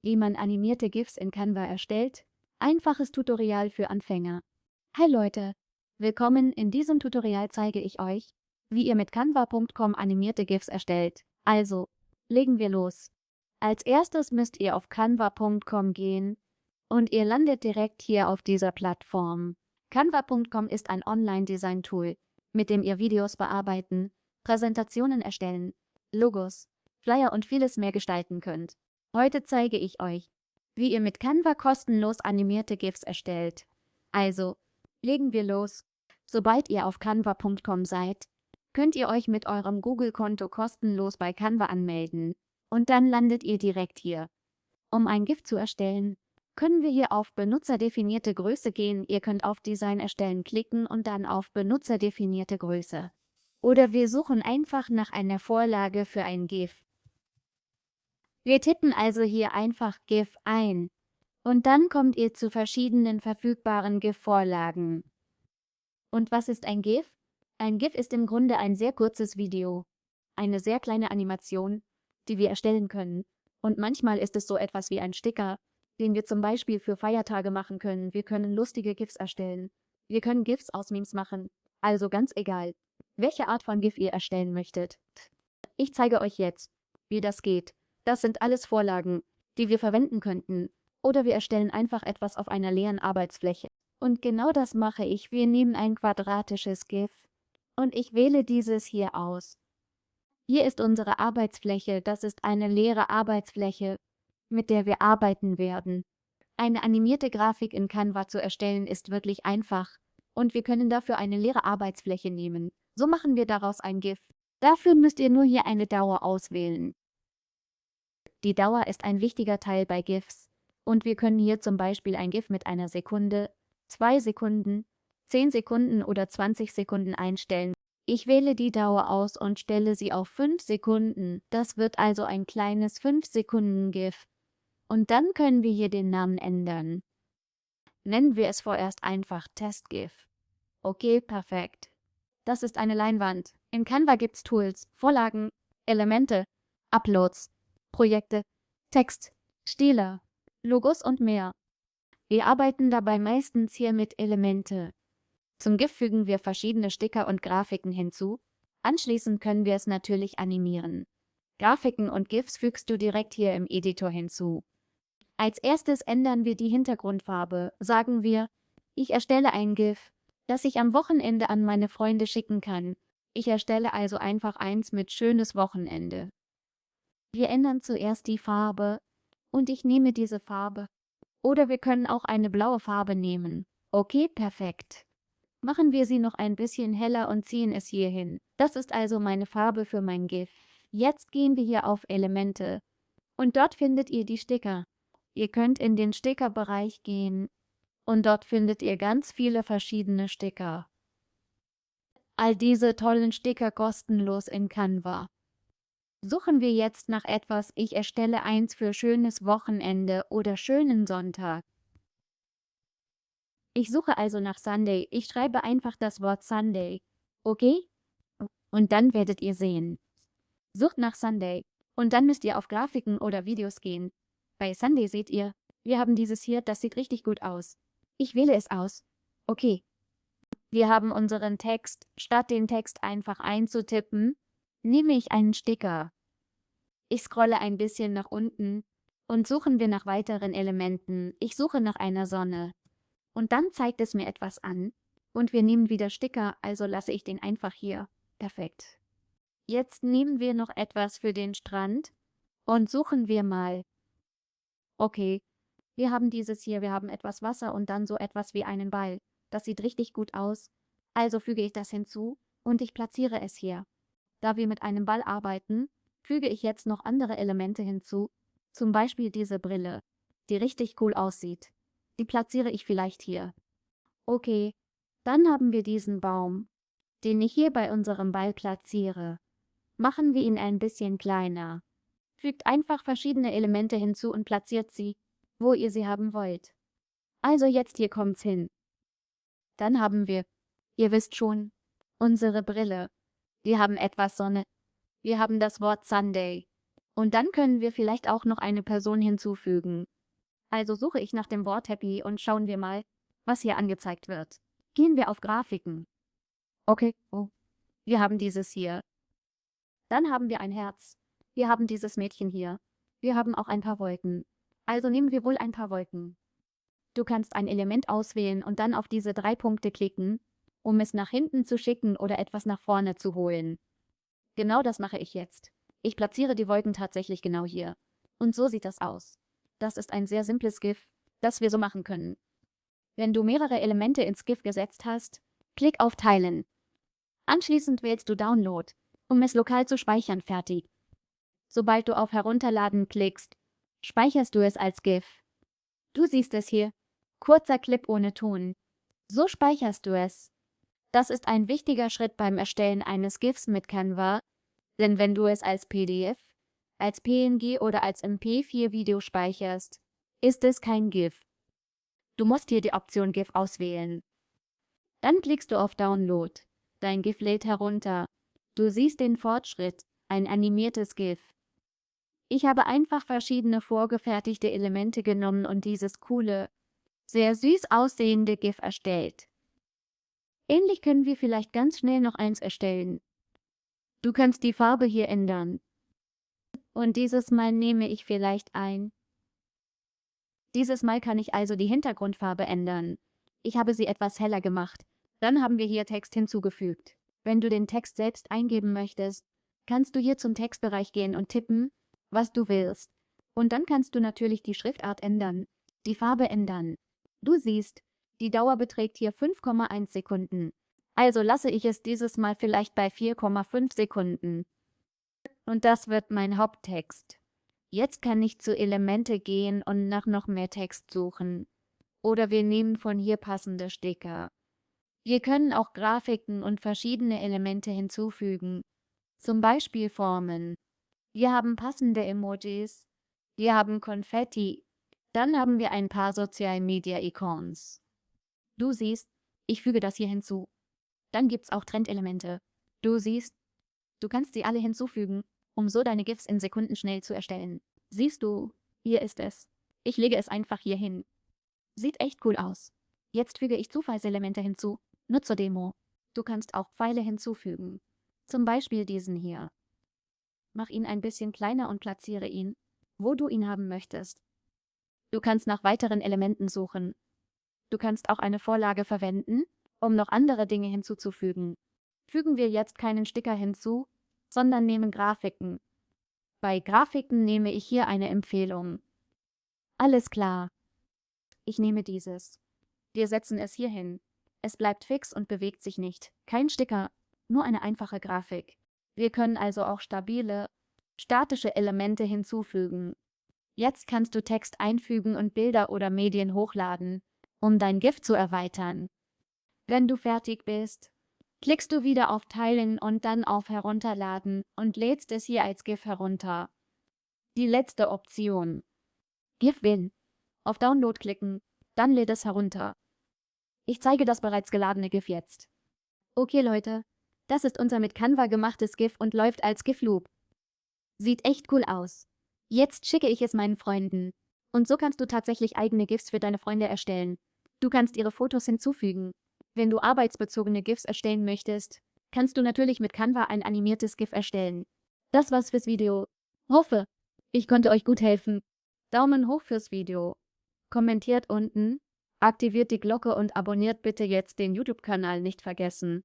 Wie man animierte GIFs in Canva erstellt. Einfaches Tutorial für Anfänger. Hi Leute! Willkommen, in diesem Tutorial zeige ich euch, wie ihr mit canva.com animierte GIFs erstellt. Also, legen wir los. Als erstes müsst ihr auf canva.com gehen und ihr landet direkt hier auf dieser Plattform. Canva.com ist ein Online-Design-Tool, mit dem ihr Videos bearbeiten, Präsentationen erstellen, Logos, Flyer und vieles mehr gestalten könnt. Heute zeige ich euch, wie ihr mit Canva kostenlos animierte GIFs erstellt. Also, legen wir los. Sobald ihr auf canva.com seid, könnt ihr euch mit eurem Google-Konto kostenlos bei Canva anmelden. Und dann landet ihr direkt hier. Um ein GIF zu erstellen, können wir hier auf benutzerdefinierte Größe gehen. Ihr könnt auf Design erstellen klicken und dann auf benutzerdefinierte Größe. Oder wir suchen einfach nach einer Vorlage für ein GIF. Wir tippen also hier einfach GIF ein. Und dann kommt ihr zu verschiedenen verfügbaren GIF-Vorlagen. Und was ist ein GIF? Ein GIF ist im Grunde ein sehr kurzes Video. Eine sehr kleine Animation, die wir erstellen können. Und manchmal ist es so etwas wie ein Sticker, den wir zum Beispiel für Feiertage machen können. Wir können lustige GIFs erstellen. Wir können GIFs aus Memes machen. Also ganz egal, welche Art von GIF ihr erstellen möchtet. Ich zeige euch jetzt, wie das geht. Das sind alles Vorlagen, die wir verwenden könnten. Oder wir erstellen einfach etwas auf einer leeren Arbeitsfläche. Und genau das mache ich. Wir nehmen ein quadratisches GIF und ich wähle dieses hier aus. Hier ist unsere Arbeitsfläche. Das ist eine leere Arbeitsfläche, mit der wir arbeiten werden. Eine animierte Grafik in Canva zu erstellen ist wirklich einfach. Und wir können dafür eine leere Arbeitsfläche nehmen. So machen wir daraus ein GIF. Dafür müsst ihr nur hier eine Dauer auswählen. Die Dauer ist ein wichtiger Teil bei GIFs. Und wir können hier zum Beispiel ein GIF mit einer Sekunde, 2 Sekunden, 10 Sekunden oder 20 Sekunden einstellen. Ich wähle die Dauer aus und stelle sie auf 5 Sekunden. Das wird also ein kleines 5 Sekunden GIF. Und dann können wir hier den Namen ändern. Nennen wir es vorerst einfach Test-GIF. Okay, perfekt. Das ist eine Leinwand. In Canva gibt's Tools, Vorlagen, Elemente, Uploads, Projekte, Text, Stile, Logos und mehr. Wir arbeiten dabei meistens hier mit Elemente. Zum GIF fügen wir verschiedene Sticker und Grafiken hinzu. Anschließend können wir es natürlich animieren. Grafiken und GIFs fügst du direkt hier im Editor hinzu. Als erstes ändern wir die Hintergrundfarbe. Sagen wir, ich erstelle ein GIF, das ich am Wochenende an meine Freunde schicken kann. Ich erstelle also einfach eins mit schönes Wochenende. Wir ändern zuerst die Farbe und ich nehme diese Farbe. Oder wir können auch eine blaue Farbe nehmen. Okay, perfekt. Machen wir sie noch ein bisschen heller und ziehen es hier hin. Das ist also meine Farbe für mein GIF. Jetzt gehen wir hier auf Elemente. Und dort findet ihr die Sticker. Ihr könnt in den Stickerbereich gehen. Und dort findet ihr ganz viele verschiedene Sticker. All diese tollen Sticker kostenlos in Canva. Suchen wir jetzt nach etwas, ich erstelle eins für schönes Wochenende oder schönen Sonntag. Ich suche also nach Sunday. Ich schreibe einfach das Wort Sunday. Okay? Und dann werdet ihr sehen. Sucht nach Sunday. Und dann müsst ihr auf Grafiken oder Videos gehen. Bei Sunday seht ihr, wir haben dieses hier, das sieht richtig gut aus. Ich wähle es aus. Okay. Wir haben unseren Text. Statt den Text einfach einzutippen, nehme ich einen Sticker. Ich scrolle ein bisschen nach unten und suchen wir nach weiteren Elementen. Ich suche nach einer Sonne. Und dann zeigt es mir etwas an. Und wir nehmen wieder Sticker, also lasse ich den einfach hier. Perfekt. Jetzt nehmen wir noch etwas für den Strand und suchen wir mal. Okay, wir haben dieses hier, wir haben etwas Wasser und dann so etwas wie einen Ball. Das sieht richtig gut aus. Also füge ich das hinzu und ich platziere es hier. Da wir mit einem Ball arbeiten, füge ich jetzt noch andere Elemente hinzu, zum Beispiel diese Brille, die richtig cool aussieht. Die platziere ich vielleicht hier. Okay, dann haben wir diesen Baum, den ich hier bei unserem Ball platziere. Machen wir ihn ein bisschen kleiner. Fügt einfach verschiedene Elemente hinzu und platziert sie, wo ihr sie haben wollt. Also jetzt hier kommt's hin. Dann haben wir, ihr wisst schon, unsere Brille. Wir haben etwas Sonne. Wir haben das Wort Sunday. Und dann können wir vielleicht auch noch eine Person hinzufügen. Also suche ich nach dem Wort Happy und schauen wir mal, was hier angezeigt wird. Gehen wir auf Grafiken. Okay, oh, wir haben dieses hier. Dann haben wir ein Herz. Wir haben dieses Mädchen hier. Wir haben auch ein paar Wolken. Also nehmen wir wohl ein paar Wolken. Du kannst ein Element auswählen und dann auf diese 3 Punkte klicken, um es nach hinten zu schicken oder etwas nach vorne zu holen. Genau das mache ich jetzt. Ich platziere die Wolken tatsächlich genau hier. Und so sieht das aus. Das ist ein sehr simples GIF, das wir so machen können. Wenn du mehrere Elemente ins GIF gesetzt hast, klick auf Teilen. Anschließend wählst du Download, um es lokal zu speichern. Fertig. Sobald du auf Herunterladen klickst, speicherst du es als GIF. Du siehst es hier. Kurzer Clip ohne Ton. So speicherst du es. Das ist ein wichtiger Schritt beim Erstellen eines GIFs mit Canva, denn wenn du es als PDF, als PNG oder als MP4-Video speicherst, ist es kein GIF. Du musst hier die Option GIF auswählen. Dann klickst du auf Download. Dein GIF lädt herunter. Du siehst den Fortschritt, ein animiertes GIF. Ich habe einfach verschiedene vorgefertigte Elemente genommen und dieses coole, sehr süß aussehende GIF erstellt. Ähnlich können wir vielleicht ganz schnell noch eins erstellen. Du kannst die Farbe hier ändern. Und dieses Mal nehme ich vielleicht ein. Dieses Mal kann ich also die Hintergrundfarbe ändern. Ich habe sie etwas heller gemacht. Dann haben wir hier Text hinzugefügt. Wenn du den Text selbst eingeben möchtest, kannst du hier zum Textbereich gehen und tippen, was du willst. Und dann kannst du natürlich die Schriftart ändern, die Farbe ändern. Du siehst, die Dauer beträgt hier 5,1 Sekunden. Also lasse ich es dieses Mal vielleicht bei 4,5 Sekunden. Und das wird mein Haupttext. Jetzt kann ich zu Elemente gehen und nach noch mehr Text suchen. Oder wir nehmen von hier passende Sticker. Wir können auch Grafiken und verschiedene Elemente hinzufügen. Zum Beispiel Formen. Wir haben passende Emojis. Wir haben Konfetti. Dann haben wir ein paar Social Media Icons. Du siehst, ich füge das hier hinzu. Dann gibt's auch Trendelemente. Du siehst, du kannst sie alle hinzufügen, um so deine GIFs in Sekunden schnell zu erstellen. Siehst du, hier ist es. Ich lege es einfach hier hin. Sieht echt cool aus. Jetzt füge ich Zufallselemente hinzu. Nutzerdemo. Du kannst auch Pfeile hinzufügen. Zum Beispiel diesen hier. Mach ihn ein bisschen kleiner und platziere ihn, wo du ihn haben möchtest. Du kannst nach weiteren Elementen suchen. Du kannst auch eine Vorlage verwenden, um noch andere Dinge hinzuzufügen. Fügen wir jetzt keinen Sticker hinzu, sondern nehmen Grafiken. Bei Grafiken nehme ich hier eine Empfehlung. Alles klar. Ich nehme dieses. Wir setzen es hier hin. Es bleibt fix und bewegt sich nicht. Kein Sticker, nur eine einfache Grafik. Wir können also auch stabile, statische Elemente hinzufügen. Jetzt kannst du Text einfügen und Bilder oder Medien hochladen, um dein GIF zu erweitern. Wenn du fertig bist, klickst du wieder auf Teilen und dann auf Herunterladen und lädst es hier als GIF herunter. Die letzte Option. GIF Win. Auf Download klicken, dann lädt es herunter. Ich zeige das bereits geladene GIF jetzt. Okay Leute, das ist unser mit Canva gemachtes GIF und läuft als GIF-Loop. Sieht echt cool aus. Jetzt schicke ich es meinen Freunden. Und so kannst du tatsächlich eigene GIFs für deine Freunde erstellen. Du kannst ihre Fotos hinzufügen. Wenn du arbeitsbezogene GIFs erstellen möchtest, kannst du natürlich mit Canva ein animiertes GIF erstellen. Das war's fürs Video. Hoffe, ich konnte euch gut helfen. Daumen hoch fürs Video. Kommentiert unten, aktiviert die Glocke und abonniert bitte jetzt den YouTube-Kanal nicht vergessen.